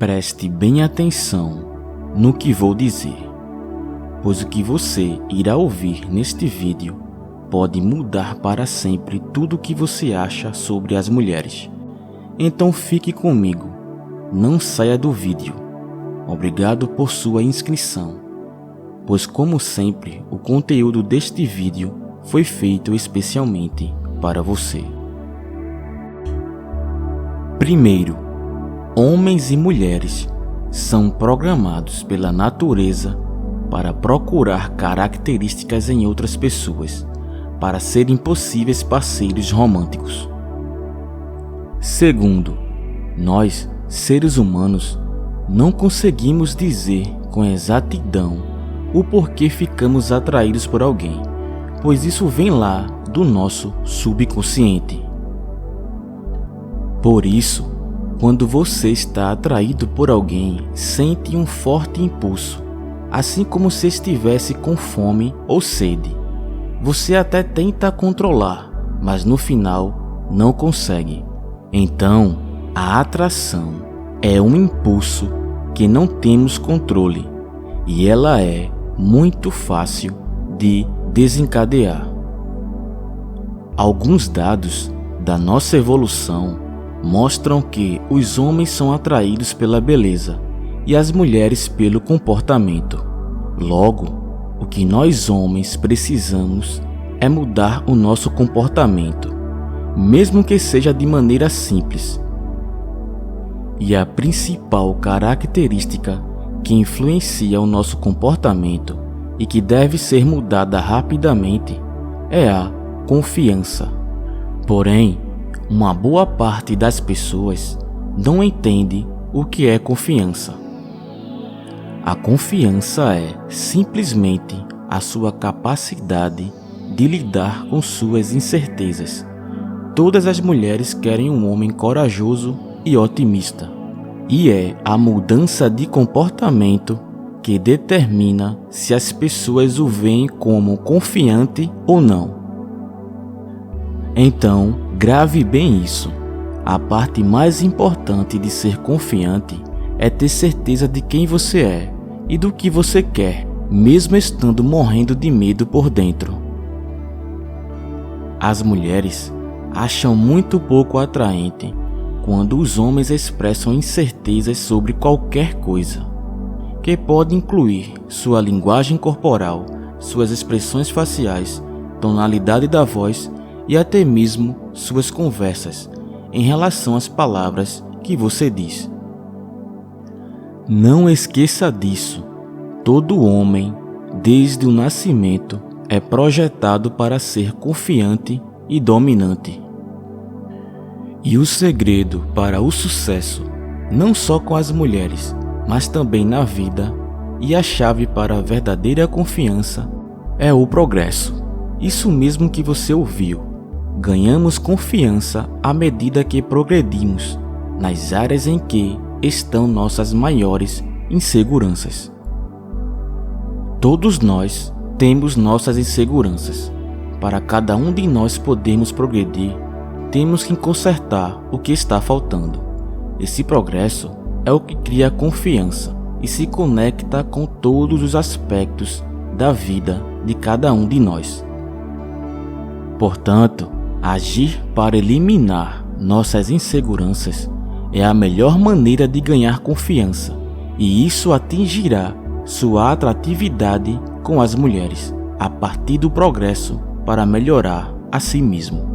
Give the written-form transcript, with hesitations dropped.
Preste bem atenção no que vou dizer, pois o que você irá ouvir neste vídeo pode mudar para sempre tudo o que você acha sobre as mulheres. Então fique comigo, não saia do vídeo. Obrigado por sua inscrição, pois como sempre o conteúdo deste vídeo foi feito especialmente para você. Primeiro, homens e mulheres são programados pela natureza para procurar características em outras pessoas, para serem possíveis parceiros românticos. Segundo, nós, seres humanos, não conseguimos dizer com exatidão o porquê ficamos atraídos por alguém, pois isso vem lá do nosso subconsciente. Por isso, quando você está atraído por alguém, sente um forte impulso, assim como se estivesse com fome ou sede. Você até tenta controlar, mas no final não consegue. Então, a atração é um impulso que não temos controle e ela é muito fácil de desencadear. Alguns dados da nossa evolução mostram que os homens são atraídos pela beleza e as mulheres pelo comportamento. Logo, o que nós homens precisamos é mudar o nosso comportamento, mesmo que seja de maneira simples. E a principal característica que influencia o nosso comportamento e que deve ser mudada rapidamente é a confiança. Porém, uma boa parte das pessoas não entende o que é confiança. A confiança é simplesmente a sua capacidade de lidar com suas incertezas. Todas as mulheres querem um homem corajoso e otimista, e é a mudança de comportamento que determina se as pessoas o veem como confiante ou não. Então, grave bem isso. A parte mais importante de ser confiante é ter certeza de quem você é e do que você quer, mesmo estando morrendo de medo por dentro. As mulheres acham muito pouco atraente quando os homens expressam incertezas sobre qualquer coisa, que pode incluir sua linguagem corporal, suas expressões faciais, tonalidade da voz e até mesmo suas conversas em relação às palavras que você diz. Não esqueça disso. Todo homem, desde o nascimento, é projetado para ser confiante e dominante. E o segredo para o sucesso, não só com as mulheres, mas também na vida, e a chave para a verdadeira confiança, é o progresso. Isso mesmo que você ouviu. Ganhamos confiança à medida que progredimos nas áreas em que estão nossas maiores inseguranças. Todos nós temos nossas inseguranças. Para cada um de nós podermos progredir, temos que consertar o que está faltando. Esse progresso é o que cria confiança e se conecta com todos os aspectos da vida de cada um de nós. Portanto, agir para eliminar nossas inseguranças é a melhor maneira de ganhar confiança, e isso atingirá sua atratividade com as mulheres a partir do progresso para melhorar a si mesmo.